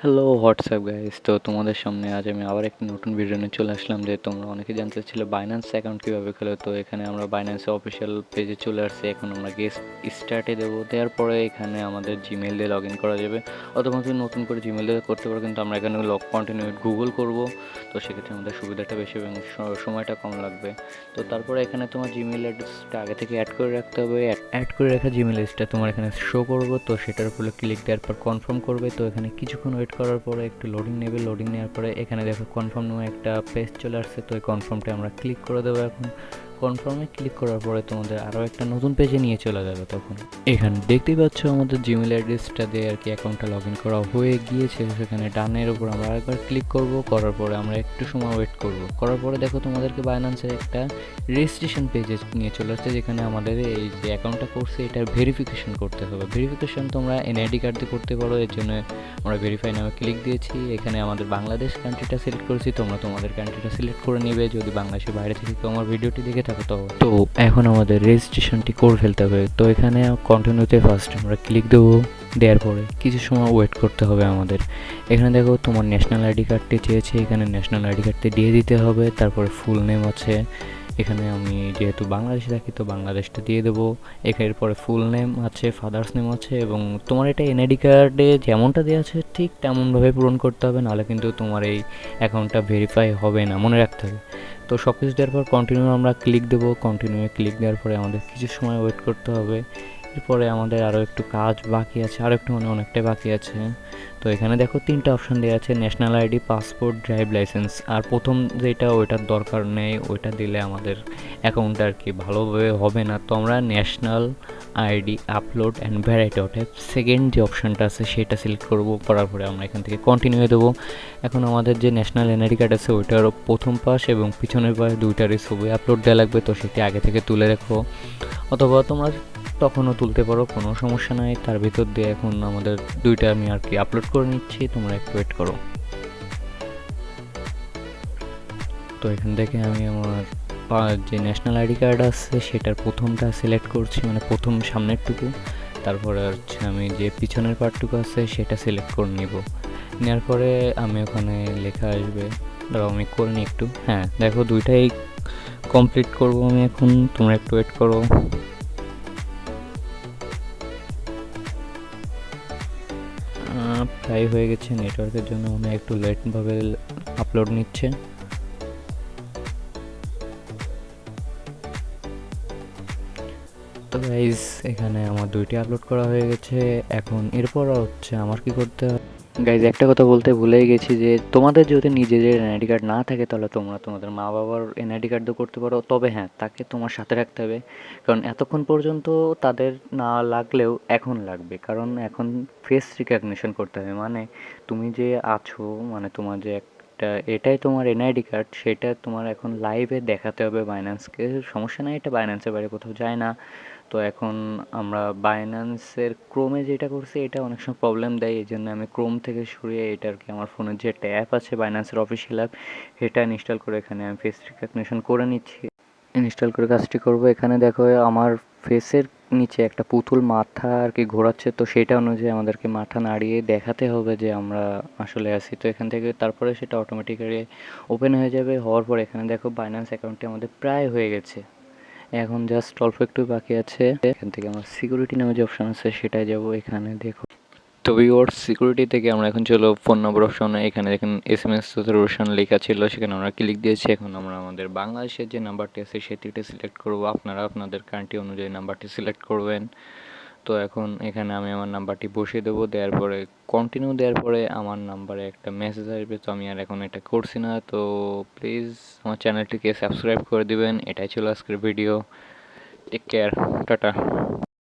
Hello WhatsApp guys, তো তোমাদের সামনে আজ আমি আবার একটা নতুন ভিডিও নিয়ে চলে আসলাম। যে তোমরা অনেকে জানতে চাচ্ছিলে বাইন্যান্স অ্যাকাউন্ট কীভাবে খোলে। তো এখানে আমরা বাইন্যান্সের অফিসিয়াল পেজে চলে আসছি। এখন আমরা গেস্ট স্টার্টে দেবো, দেওয়ার পরে এখানে আমাদের জিমেল দিয়ে লগ ইন করা যাবে, অথবা যদি নতুন করে জিমেল দিয়ে করতে পারো, কিন্তু আমরা এখানে কন্টিনিউ গুগল করব। তো সেক্ষেত্রে আমাদের সুবিধাটা বেশি এবং সময়টা কম লাগবে। তো তারপরে এখানে তোমার জিমেল অ্যাড্রেসটা আগে থেকে অ্যাড করে রাখতে হবে। অ্যাড করে রাখা জিমেল অ্যাড্রেসটা তোমার এখানে শো করবো, তো সেটার উপরে ক্লিক দেওয়ার পর কনফার্ম করবে। তো এখানে কিছুক্ষণ ওয়েট করার পরে একটু লোডিং নেবে। লোডিং নেওয়ার পরে এখানে দেখো কনফার্ম নামে একটা পেজ চলে আসছে। তো এই কনফার্মটা আমরা ক্লিক করে দেবো। এখন কনফার্মে ক্লিক করার পরে তোমাদের আরও একটা নতুন পেজে নিয়ে চলে যাবে। তখন এখানে দেখতেই পাচ্ছ আমাদের জিমেল অ্যাড্রেসটা দিয়ে আর কি অ্যাকাউন্টটা লগ ইন করা হয়ে গিয়েছে। সেখানে ডানের উপর আমরা আরেকবার ক্লিক করব। করার পরে আমরা একটু সময় ওয়েট করব। করার পরে দেখো তোমাদেরকে বাইন্যান্সের একটা রেজিস্ট্রেশন পেজে নিয়ে চলে আসছে, যেখানে আমাদের এই যে অ্যাকাউন্টটা করছে এটার ভেরিফিকেশন করতে হবে। ভেরিফিকেশন তোমরা এনআইডি কার্ড দিয়ে করতে পারো। এর জন্য আমরা ভেরিফাই নামে ক্লিক দিয়েছি। এখানে আমাদের বাংলাদেশ কান্ট্রিটা সিলেক্ট করেছি, তোমরা তোমাদের কান্ট্রিটা সিলেক্ট করে নেবে যদি বাংলাদেশের বাইরে থেকে কেউ আমার ভিডিওটি দেখে থাকো। তো এখন আমাদের রেজিস্ট্রেশনটি করে ফেলতে হবে। তো এখানে কন্টিনিউতে ফার্স্ট আমরা ক্লিক দেবো। দেওয়ার পরে কিছু সময় ওয়েট করতে হবে আমাদের। এখানে দেখো তোমার ন্যাশনাল আইডি কার্ডটি চেয়েছে, এখানে ন্যাশনাল আইডি কার্ডটি দিয়ে দিতে হবে। তারপরে ফুল নেম আছে, এখানে আমি যেহেতু বাংলাদেশে থাকি তো বাংলাদেশটা দিয়ে দেবো। এরপরে ফুল নেম আছে, ফাদার্স নেম আছে, এবং তোমার এটা এনআইডি কার্ডে যেমনটা দেওয়া আছে ঠিক তেমনভাবে পূরণ করতে হবে, নাহলে কিন্তু তোমার এই অ্যাকাউন্টটা ভেরিফাই হবে না, মনে রাখতে হবে। তো সব কিছু দেওয়ার পর কন্টিনিউ আমরা ক্লিক দেবো। কন্টিনিউয়ে ক্লিক দেওয়ার পরে আমাদের কিছু সময় ওয়েট করতে হবে। এরপরে আমাদের আরও একটু কাজ বাকি আছে, আরও একটু মানে অনেকটাই বাকি আছে। তো এখানে দেখো তিনটা অপশান দেওয়া আছে, national ID, passport, drive licence. আর প্রথম যেটা ওইটার দরকার নেই, ওইটা দিলে আমাদের অ্যাকাউন্টটা আর কি ভালোভাবে হবে না। তো আমরা national ID upload and variety অর্থাৎ সেকেন্ড যে অপশানটা আছে সেটা সিলেক্ট করব। করার পরে আমরা এখান থেকে কন্টিনিউ দেবো। এখন আমাদের যে ন্যাশনাল এনআইডি কার্ড আছে ওইটারও প্রথম পাশ এবং পিছনের পাশ দুইটারই ছবি আপলোড দেওয়া লাগবে। তো সেটি আগে থেকে তুলে রাখো, অথবা তোমরা তখনও তুলতে পারো, কোনো সমস্যা নাই। তার ভিতর দিয়ে এখন আমাদের দুইটা আমি আর কি আপলোড করে নিচ্ছি, তোমরা একটু ওয়েট করো। তো এখান থেকে আমি আমার যে ন্যাশনাল আইডি কার্ড আছে সেটার প্রথমটা সিলেক্ট করছি, মানে প্রথম সামনেরটুকু। তারপরে হচ্ছে আমি যে পিছনের পার্টটুকু আছে সেটা সিলেক্ট করে নিব। নেওয়ার পরে আমি ওখানে লেখা আসবে, ধরো আমি করে নিই একটু। হ্যাঁ দেখো দুইটাই কমপ্লিট করব আমি এখন, তোমরা একটু ওয়েট করো। প্রায় হয়ে গেছে, নেটওয়ার্কের জন্য মনে একটু লেটভাবে আপলোড নিচ্ছে। তো গাইজ এখানে আমার দুইটি আপলোড করা হয়ে গেছে। এখন এরপর হচ্ছে আমার কি করতে হবে। গাইজ একটা কথা বলতে ভুলেই গেছি, যে তোমাদের যদি নিজেদের এনআইডি কার্ড না থাকে তাহলে তোমরা তোমাদের মা বাবার এনআইডি কার্ড দিয়ে করতে পারো। তবে হ্যাঁ, তাকে তোমার সাথে রাখতে হবে, কারণ এতক্ষণ পর্যন্ত তাদের না লাগলেও এখন লাগবে, কারণ এখন ফেস রিকগনিশন করতে হবে। মানে তুমি যে আছো, মানে তোমার যে একটা এটাই তোমার এনআইডি কার্ড, সেটা তোমার এখন লাইভে দেখাতে হবে বাইন্যান্সকে। সমস্যা নাই, এটা বাইন্যান্সের বাইরে কোথাও যায় না। তো এখন আমরা বাইন্যান্সের ক্রোমে যেটা করছি এটা অনেক সময় প্রবলেম দেয়, এই জন্য আমি ক্রোম থেকে সরিয়ে এটা আর কি আমার ফোনের যে একটা অ্যাপ আছে বাইন্যান্সের অফিসিয়াল অ্যাপ, এটা ইনস্টল করে এখানে আমি ফেস রিকগনিশন করে নিচ্ছি। ইনস্টল করে কাজটি করব। এখানে দেখো আমার ফেসের নিচে একটা পুতুল মাথা আর কি ঘোরাচ্ছে, তো সেটা অনুযায়ী আমাদেরকে মাথা নাড়িয়ে দেখাতে হবে যে আমরা আসলে আছি। তো এখান থেকে তারপরে সেটা অটোমেটিক্যালি ওপেন হয়ে যাবে। হওয়ার পর এখানে দেখো বাইন্যান্স অ্যাকাউন্টটি আমাদের প্রায় হয়ে গেছে, এখন জাস্ট অল্প একটু বাকি আছে। এখান থেকে আমরা সিকিউরিটি নামে যে অপশান আছে সেটাই যাব। এখানে দেখো, তো ভিউয়ার্স সিকিউরিটি থেকে আমরা এখন চলো ফোন নম্বর অপশনে। এখানে দেখেন এসএমএস অথেন্টিকেশন লেখা ছিল, সেখানে আমরা ক্লিক দিয়েছি। এখন আমরা আমাদের বাংলাদেশের যে নাম্বারটি আছে সেটিতে সিলেক্ট করব। আপনারা আপনাদের কান্ট্রি অনুযায়ী নাম্বারটি সিলেক্ট করবেন। তো এখন এখানে আমি আমার নাম্বারটি বসিয়ে দেবো। দেওয়ার পরে কন্টিনিউ দেওয়ার পরে আমার নাম্বারে একটা মেসেজ আসবে। তো আমি আর এখন এটা করছি না। তো প্লিজ আমার চ্যানেলটিকে সাবস্ক্রাইব করে দিবেন। এটাই ছিল আজকের ভিডিও। Take care, tata.